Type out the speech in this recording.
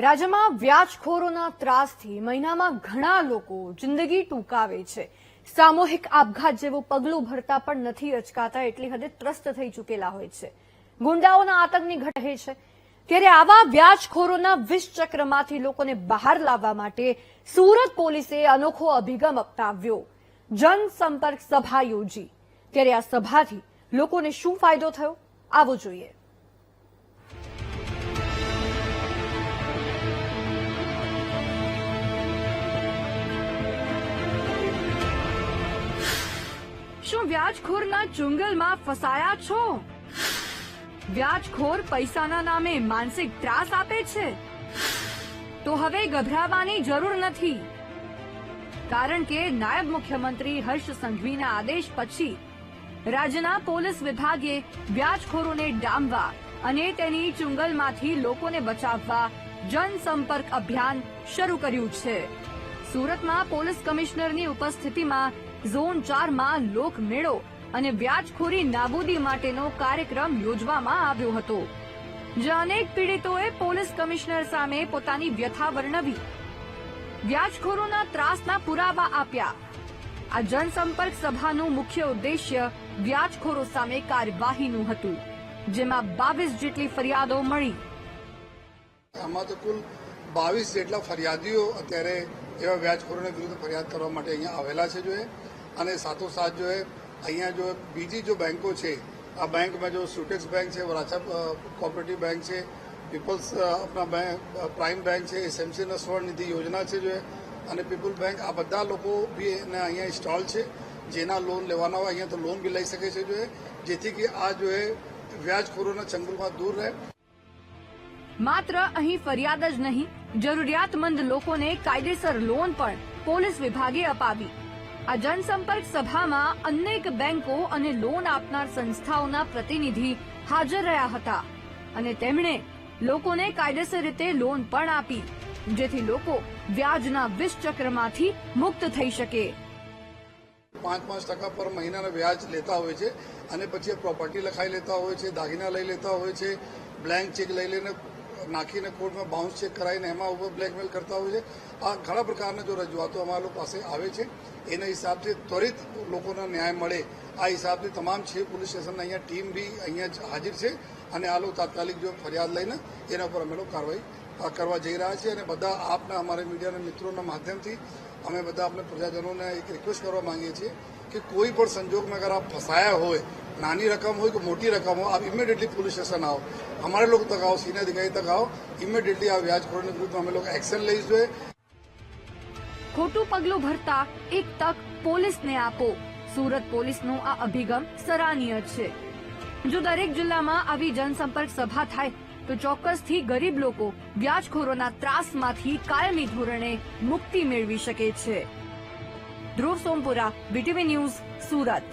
રાજ્યમાં વ્યાજખોરોના ત્રાસથી મહિનામાં ઘણા લોકો જિંદગી ટૂંકાવે છે. સામૂહિક આપઘાત જેવું પગલું ભરતા પણ નથી અચકાતા, એટલી હદે ત્રસ્ત થઈ ચૂકેલા હોય છે. ગુંડાઓના આતંકની ઘટ રહે છે. ત્યારે આવા વ્યાજખોરોના વિષચક્રમાંથી લોકોને બહાર લાવવા માટે સુરત પોલીસે અનોખો અભિગમ અપનાવ્યો. જનસંપર્ક સભા યોજી. ત્યારે આ સભાથી લોકોને શું ફાયદો થયો, આવો જોઈએ. શું વ્યાજખોરના ચુંગલમાં ફસાયા છો? વ્યાજખોર પૈસાના નામે માનસિક ત્રાસ આપે છે? તો હવે ગભરાવાની જરૂર નથી, કારણ કે નાયબ મુખ્યમંત્રી હર્ષ સંઘવીના આદેશ પછી રાજ્યના પોલીસ વિભાગે વ્યાજખોરોને ડામવા અને તેની ચુંગલમાંથી લોકોને બચાવવા જનસંપર્ક અભિયાન શરૂ કર્યું છે. સુરતમાં પોલીસ કમિશનરની ઉપસ્થિતિમાં ઝોન 4 માં લોકમેળો અને વ્યાજખોરી નાબૂદી માટેનો કાર્યક્રમ યોજવામાં આવ્યો હતો, જ્યાં અનેક પીડિતોએ પોલીસ કમિશનર સામે પોતાની વ્યથા વર્ણવી, વ્યાજખોરોના ત્રાસના પુરાવા આપ્યા. આ જનસંપર્ક સભાનું મુખ્ય ઉદ્દેશ્ય વ્યાજખોરો સામે કાર્યવાહીનું હતું, જેમાં 22 જેટલી ફરિયાદો મળી. આમાં તો કુલ 22 જેટલા ફરિયાદીઓ અત્યારે એવા વ્યાજખોરોને વિરુદ્ધ ફરિયાદ કરવા માટે અહીંયા આવેલા છે જોઈએ. અને સાથોસાથ જો અહીંયા જો બીજી જો બેંકો છે, આ બેંકમાં જો સુટેક્સ બેંક છે, વરાછા કોઓપરેટિવ બેંક છે, પીપલ્સ આપણા બેંક, પ્રાઇમ બેંક છે, એસએમસીના સ્વનિધિ યોજના છે જો, અને પીપલ બેંક, આ બધા લોકો બી અહીંયા સ્ટોલ છે, જેના લોન લેવાના હોય અહીંયા તો લોન બી લઈ શકે છે જો, જેથી કે આ જો વ્યાજખોરોના ચંગુલમાં દૂર રહે. માત્ર અહીં ફરિયાદ જ નહીં, જરૂરિયાતમંદ લોકોને કાયદેસર લોન પણ પોલીસ વિભાગે અપાવી. આ જનસંપર્ક સભામાં અનેક બેંકો અને લોન આપનાર સંસ્થાઓના પ્રતિનિધિ હાજર રહ્યા હતા, અને તેમણે લોકોને કાયદેસર રીતે લોન પણ આપી, જેથી લોકો વ્યાજના વિષચક્રમાંથી મુક્ત થઈ શકે. 5% પર મહિનાના વ્યાજ લેતા હોય છે, અને પછી પ્રોપર્ટી લખાઈ લેતા હોય છે, દાગીના લઈ લેતા હોય છે, બ્લેન્ક ચેક લઈ લઈને નાખીને કોર્ટમાં બાઉન્સ ચેક કરાવીને એમાં ઉપર બ્લેકમેલ કરતા હોય છે. આ ઘણા પ્રકારના જો રજૂઆતો અમારા લોકો પાસે આવે છે, એના હિસાબથી ત્વરિત લોકોને ન્યાય મળે, આ હિસાબથી તમામ 6 પોલીસ સ્ટેશનના અહીંયા ટીમ બી અહીંયા હાજર છે, અને આ લોકો તાત્કાલિક જો ફરિયાદ લઈને એના ઉપર અમે લોકો કાર્યવાહી કરવા જઈ રહ્યા છીએ. અને બધા આપના અમારા મીડિયાના મિત્રોના માધ્યમથી અમે બધા આપણે પ્રજાજનોને એક રિક્વેસ્ટ કરવા માંગીએ છીએ કે કોઈ પણ સંજોગમાં અગર આપ ફસાયા હોય, નાની રકમ હોય કે મોટી રકમ હોય, આપ ઇમિડિયેટલી પોલીસ સ્ટેશન આવો, અમારે લોકો તક આવો, સિનિયર અધિકારી તક આવો, ઇમિડિયેટલી આ વ્યાજખોરોની વિરુદ્ધ અમે લોકો એક્શન લઈ જોઈએ. ખોટું પગલું ભરતા એક તક પોલીસને આપો. સુરત પોલીસનો આ અભિગમ સરાહનીય છે. જો દરેક જિલ્લામાં આવી જનસંપર્ક સભા થાય તો ચોક્કસથી ગરીબ લોકો વ્યાજખોરોના ત્રાસમાંથી કાયમી ધોરણે મુક્તિ મેળવી શકે છે. ધ્રુવ સોમપુરા, BTV ન્યૂઝ, સુરત.